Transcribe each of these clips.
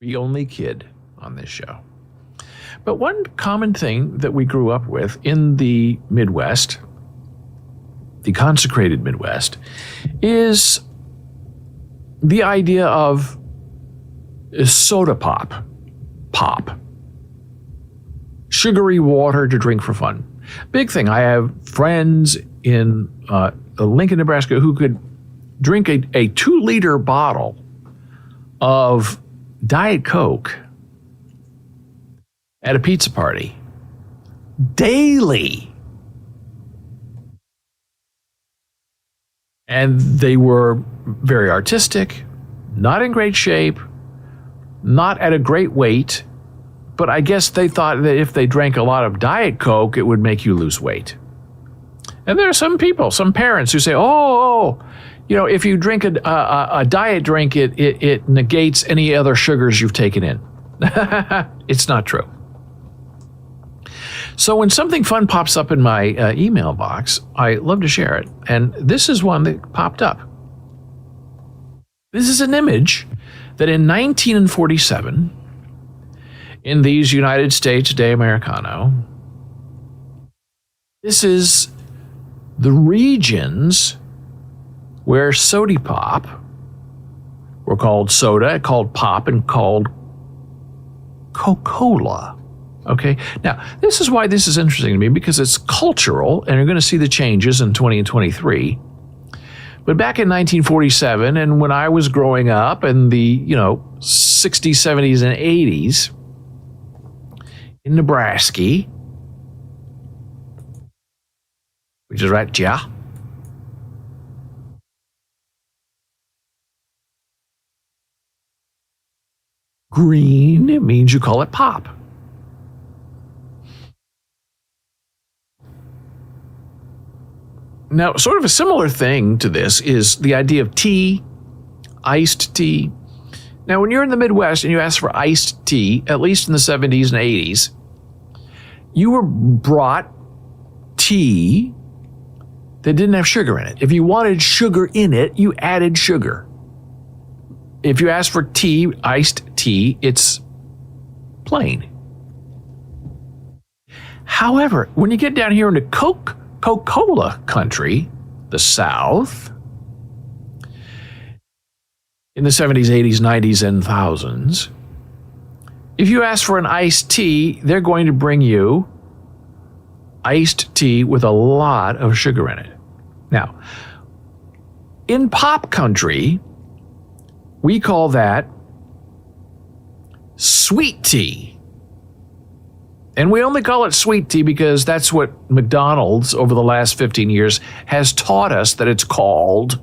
the only kid on this show. But one common thing that we grew up with in the Midwest, the consecrated Midwest, is the idea of soda pop. Sugary water to drink for fun. Big thing. I have friends in Lincoln, Nebraska who could drink a 2-liter bottle of Diet Coke at a pizza party daily. And they were very artistic, not in great shape, not at a great weight, but I guess they thought that if they drank a lot of Diet Coke, it would make you lose weight. And there are some people, some parents who say, if you drink a diet drink, it negates any other sugars you've taken in. It's not true. So when something fun pops up in my email box, I love to share it. And this is one that popped up. This is an image that in 1947, in these United States de Americano, this is the regions where sody pop were called soda, called pop, and called Coca-Cola. Okay, now this is why this is interesting to me, because it's cultural, and you're going to see the changes in 2023. But back in 1947, and when I was growing up in the 60s, 70s, and 80s in Nebraska, which is right, yeah. Green, it means you call it pop. Now, sort of a similar thing to this is the idea of tea, iced tea. Now, when you're in the Midwest and you ask for iced tea, at least in the 70s and 80s, you were brought tea that didn't have sugar in it. If you wanted sugar in it, you added sugar. If you ask for tea, iced tea, it's plain. However, when you get down here into Coca-Cola country, the South, in the 70s, 80s, 90s, and thousands, if you ask for an iced tea, they're going to bring you iced tea with a lot of sugar in it. Now, in pop country, we call that sweet tea. And we only call it sweet tea because that's what McDonald's over the last 15 years has taught us that it's called.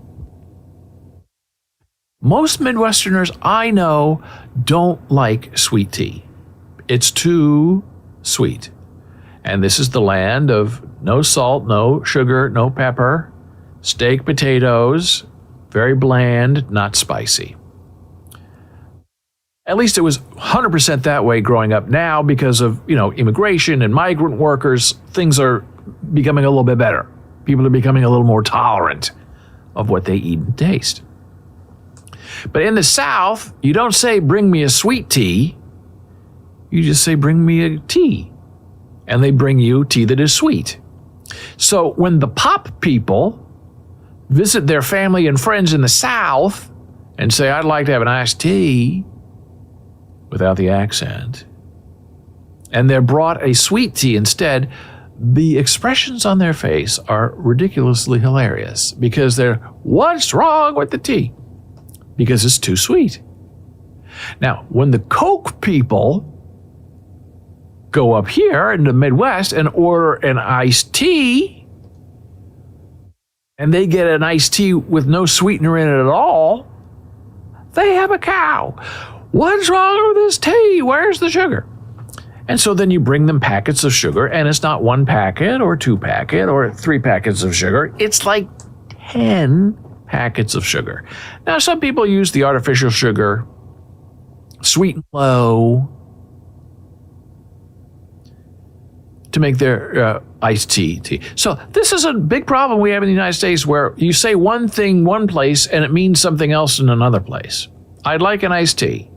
Most Midwesterners I know don't like sweet tea. It's too sweet. And this is the land of no salt, no sugar, no pepper, steak, potatoes, very bland, not spicy. At least it was 100% that way growing up. Now, because of, immigration and migrant workers, things are becoming a little bit better. People are becoming a little more tolerant of what they eat and taste. But in the South, you don't say, bring me a sweet tea. You just say, bring me a tea. And they bring you tea that is sweet. So when the pop people visit their family and friends in the South and say, I'd like to have an iced tea, without the accent, and they're brought a sweet tea instead, the expressions on their face are ridiculously hilarious because they're, what's wrong with the tea? Because it's too sweet. Now, when the Coke people go up here in the Midwest and order an iced tea, and they get an iced tea with no sweetener in it at all, they have a cow. What's wrong with this tea? Where's the sugar? And so then you bring them packets of sugar, and it's not 1 packet or 2 packet or 3 packets of sugar. It's like 10 packets of sugar. Now, some people use the artificial sugar, sweet and low, to make their iced tea. So this is a big problem we have in the United States, where you say one thing one place and it means something else in another place. I'd like an iced tea.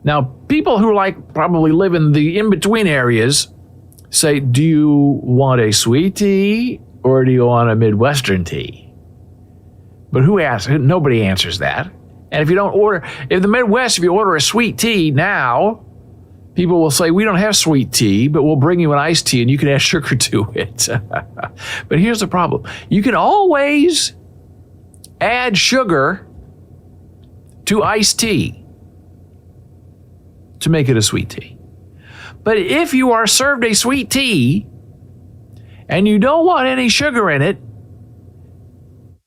Now, people who probably live in the in-between areas say, do you want a sweet tea or do you want a Midwestern tea? But who asks? Nobody answers that. And if the Midwest, if you order a sweet tea now, people will say, we don't have sweet tea, but we'll bring you an iced tea and you can add sugar to it. But here's the problem. You can always add sugar to iced tea to make it a sweet tea. But if you are served a sweet tea and you don't want any sugar in it,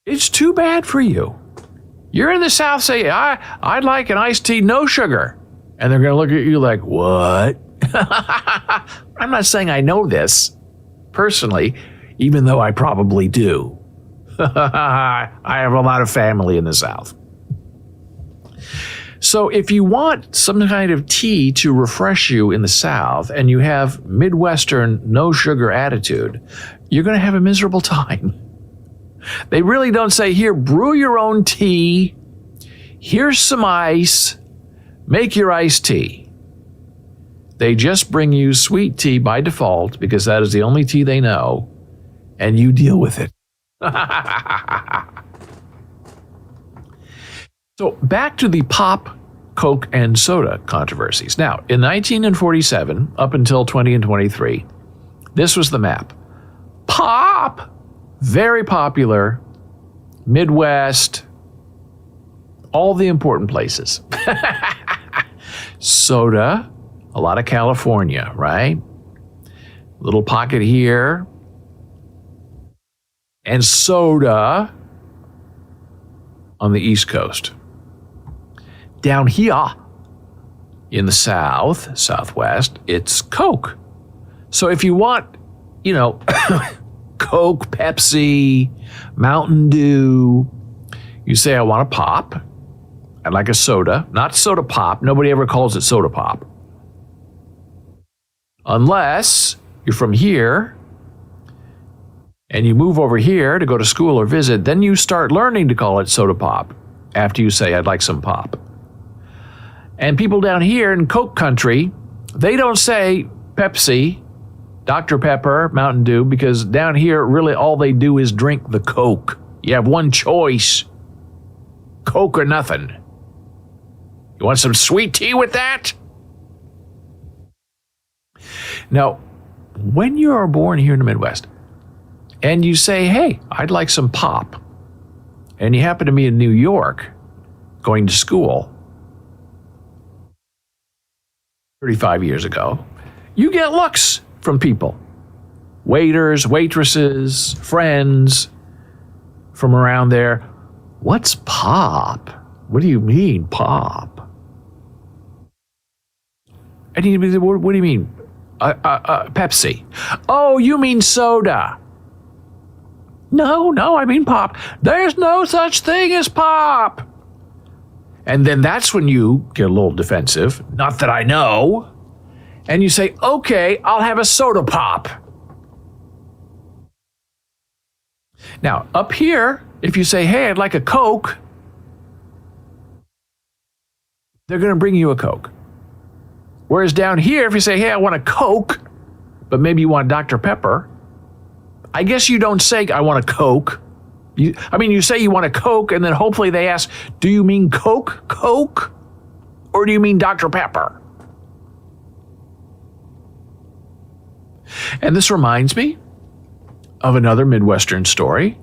it's too bad for you. You're in the South, say, I'd like an iced tea, no sugar. And they're going to look at you like, what? I'm not saying I know this personally, even though I probably do. I have a lot of family in the South. So if you want some kind of tea to refresh you in the South and you have Midwestern no sugar attitude, you're going to have a miserable time. They really don't say, here, brew your own tea. Here's some ice. Make your iced tea. They just bring you sweet tea by default because that is the only tea they know, and you deal with it. So back to the pop, Coke, and soda controversies. Now, in 1947, up until 20 and 23, this was the map. Pop, very popular, Midwest, all the important places. Soda, a lot of California, right? Little pocket here. And soda on the East Coast. Down here in the South, Southwest, it's Coke. So if you want, Coke, Pepsi, Mountain Dew, you say, I want a pop. I'd like a soda, not soda pop. Nobody ever calls it soda pop. Unless you're from here and you move over here to go to school or visit, then you start learning to call it soda pop after you say, I'd like some pop. And people down here in Coke country, they don't say Pepsi, Dr. Pepper, Mountain Dew, because down here, really all they do is drink the Coke. You have one choice, Coke or nothing. You want some sweet tea with that? Now, when you are born here in the Midwest, and you say, hey, I'd like some pop, and you happen to be in New York going to school 35 years ago, you get looks from people. Waiters, waitresses, friends from around there. What's pop? What do you mean, pop? And you, what do you mean? Pepsi. Oh, you mean soda. No, I mean pop. There's no such thing as pop. And then that's when you get a little defensive. Not that I know. And you say, okay, I'll have a soda pop. Now, up here, if you say, hey, I'd like a Coke, they're going to bring you a Coke. Whereas down here, if you say, hey, I want a Coke, but maybe you want Dr. Pepper, I guess you don't say, I want a Coke. You say you want a Coke, and then hopefully they ask, do you mean Coke, or do you mean Dr. Pepper? And this reminds me of another Midwestern story.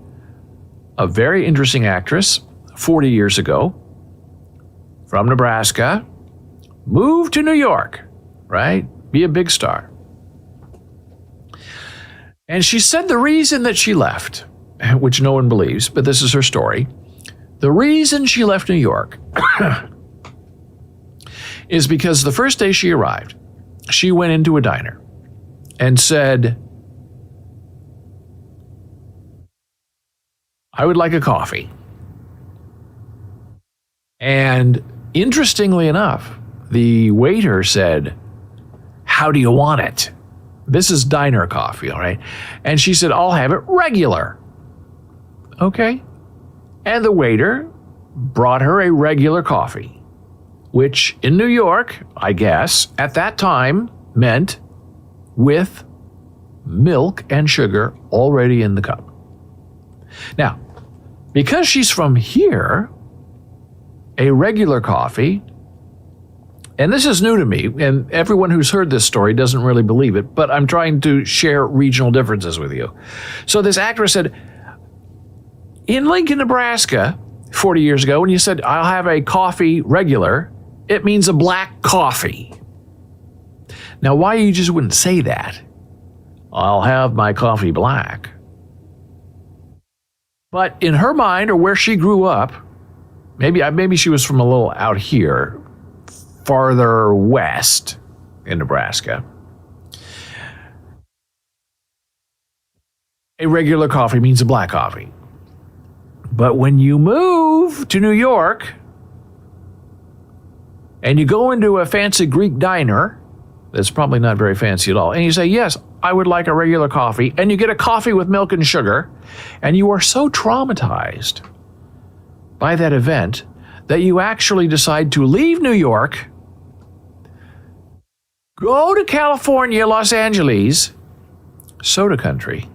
A very interesting actress, 40 years ago, from Nebraska, moved to New York, right? Be a big star. And she said the reason that she left, which no one believes, but this is her story. The reason she left New York is because the first day she arrived, she went into a diner and said, I would like a coffee. And interestingly enough, the waiter said, how do you want it? This is diner coffee, all right? And she said, I'll have it regular. Okay. And the waiter brought her a regular coffee. which in New York, I guess, at that time meant with milk and sugar already in the cup. Now, because she's from here, a regular coffee, and this is new to me, and everyone who's heard this story doesn't really believe it, but I'm trying to share regional differences with you. So this actress said, in Lincoln, Nebraska, 40 years ago, when you said, I'll have a coffee regular, it means a black coffee. Now, why you just wouldn't say that? I'll have my coffee black. But in her mind, or where she grew up, maybe she was from a little out here, farther west in Nebraska. A regular coffee means a black coffee. But when you move to New York and you go into a fancy Greek diner, that's probably not very fancy at all, and you say, yes, I would like a regular coffee, and you get a coffee with milk and sugar, and you are so traumatized by that event that you actually decide to leave New York, go to California, Los Angeles, soda country.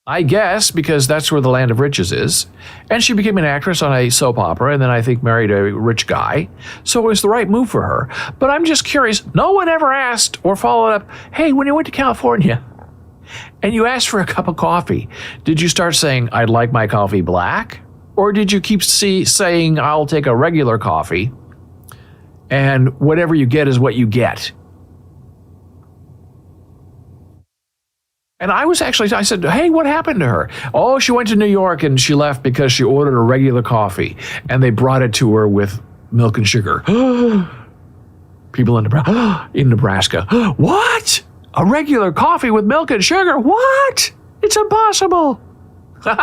I guess because that's where the land of riches is. And she became an actress on a soap opera and then I think married a rich guy. So it was the right move for her. But I'm just curious, no one ever asked or followed up, hey, when you went to California and you asked for a cup of coffee, did you start saying, I'd like my coffee black? Or did you keep saying, I'll take a regular coffee and whatever you get is what you get? And I said, hey, what happened to her? Oh, she went to New York and she left because she ordered a regular coffee and they brought it to her with milk and sugar. People in Nebraska, what? A regular coffee with milk and sugar? What? It's impossible. And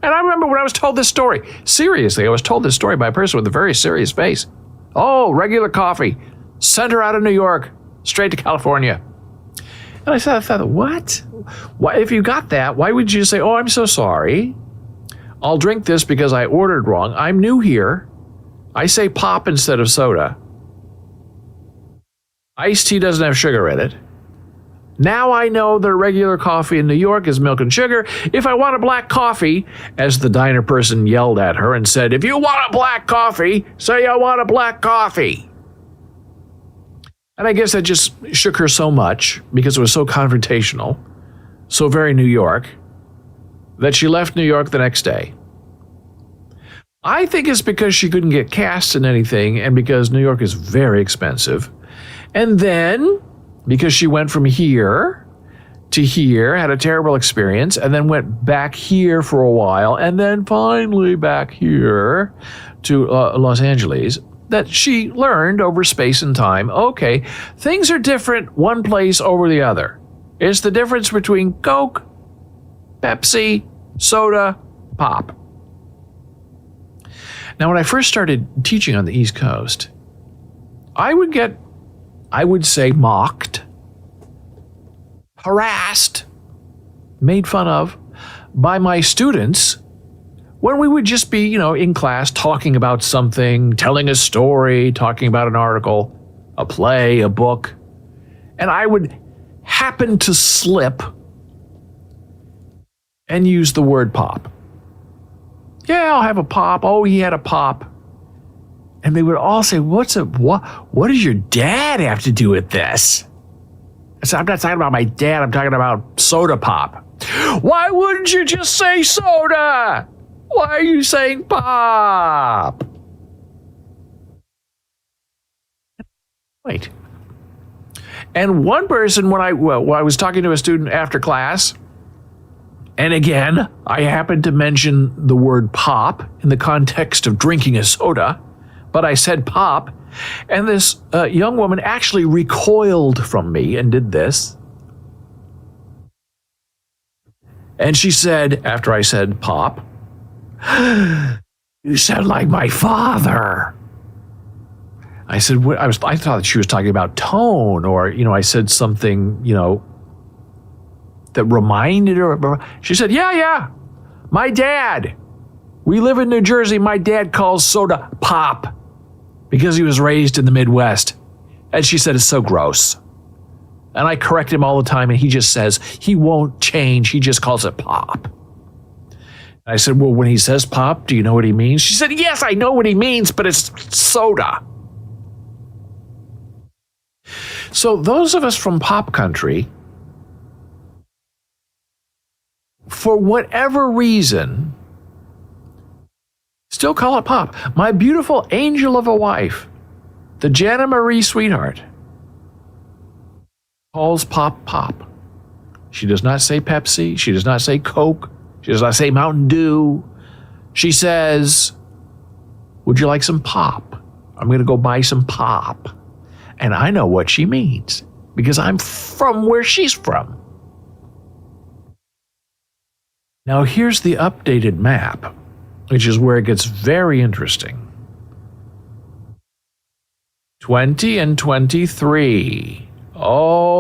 I remember when I was told this story, seriously, I was told this story by a person with a very serious face. Oh, regular coffee. Send her out of New York, straight to California. And I thought, what? Why, if you got that, why would you say, oh, I'm so sorry. I'll drink this because I ordered wrong. I'm new here. I say pop instead of soda. Iced tea doesn't have sugar in it. Now I know that regular coffee in New York is milk and sugar. If I want a black coffee, as the diner person yelled at her and said, if you want a black coffee, say I want a black coffee. And I guess that just shook her so much because it was so confrontational, so very New York, that she left New York the next day. I think it's because she couldn't get cast in anything and because New York is very expensive. And then because she went from here to here, had a terrible experience, and then went back here for a while, and then finally back here to Los Angeles, that she learned over space and time, okay, things are different one place over the other. It's the difference between Coke, Pepsi, soda, pop. Now, when I first started teaching on the East Coast, I would say mocked, harassed, made fun of by my students when we would just be, in class talking about something, telling a story, talking about an article, a play, a book, and I would happen to slip and use the word pop. Yeah, I'll have a pop. Oh, he had a pop. And they would all say, what does your dad have to do with this? I said, I'm not talking about my dad, I'm talking about soda pop. Why wouldn't you just say soda? Why are you saying pop? Wait. And one person, when I was talking to a student after class, and again, I happened to mention the word pop in the context of drinking a soda, but I said pop, and this young woman actually recoiled from me and did this. And she said, after I said pop, you sound like my father. I said, I thought she was talking about tone, or, I said something, that reminded her of. She said, yeah, my dad. We live in New Jersey. My dad calls soda pop because he was raised in the Midwest. And she said, it's so gross. And I correct him all the time, and he just says he won't change. He just calls it pop. I said, well, when he says pop, do you know what he means? She said, yes, I know what he means, but it's soda. So those of us from pop country, for whatever reason, still call it pop. My beautiful angel of a wife, the Jana Marie sweetheart, calls pop pop. She does not say Pepsi. She does not say Coke. She does not say Mountain Dew. She says, would you like some pop? I'm going to go buy some pop. And I know what she means because I'm from where she's from. Now here's the updated map, which is where it gets very interesting. 20 and 23. Oh,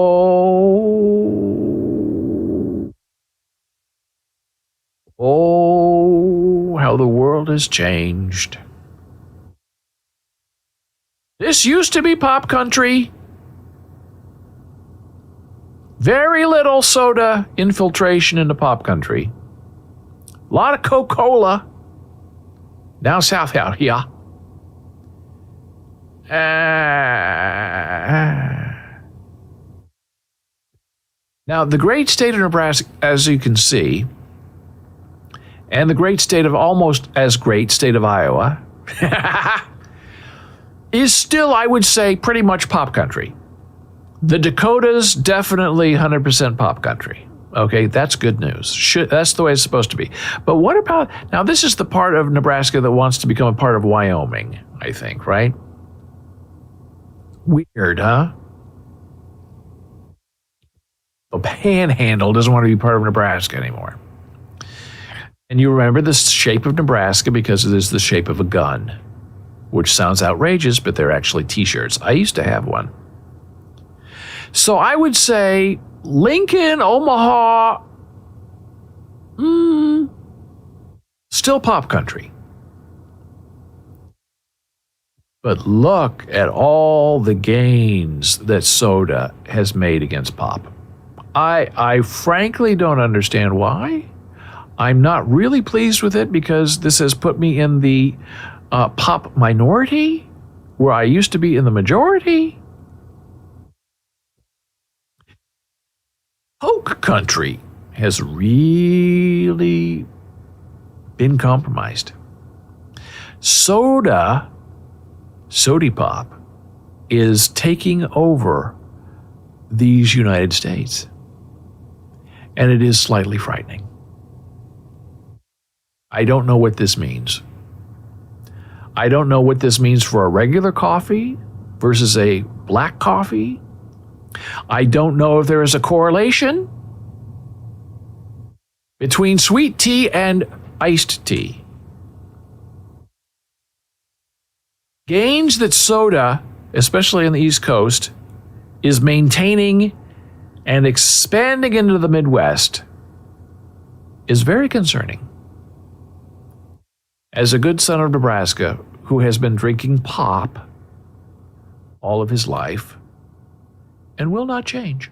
how the world has changed. This used to be pop country. Very little soda infiltration into pop country. A lot of Coca-Cola. Now south out here. Now, the great state of Nebraska, as you can see, and the great state of almost as great state of Iowa, is still, I would say, pretty much pop country. The Dakotas, definitely 100% pop country. Okay, that's good news. That's the way it's supposed to be. But what about, now this is the part of Nebraska that wants to become a part of Wyoming, I think, right? Weird, huh? The Panhandle doesn't want to be part of Nebraska anymore. And you remember the shape of Nebraska because it is the shape of a gun, which sounds outrageous, but they're actually t-shirts. I used to have one. So I would say Lincoln, Omaha, still pop country. But look at all the gains that soda has made against pop. I frankly don't understand why. I'm not really pleased with it because this has put me in the pop minority, where I used to be in the majority. Coke country has really been compromised. Sody pop, is taking over these United States. And it is slightly frightening. I don't know what this means. I don't know what this means for a regular coffee versus a black coffee. I don't know if there is a correlation between sweet tea and iced tea. Gains that soda, especially on the East Coast, is maintaining and expanding into the Midwest is very concerning. As a good son of Nebraska who has been drinking pop all of his life and will not change.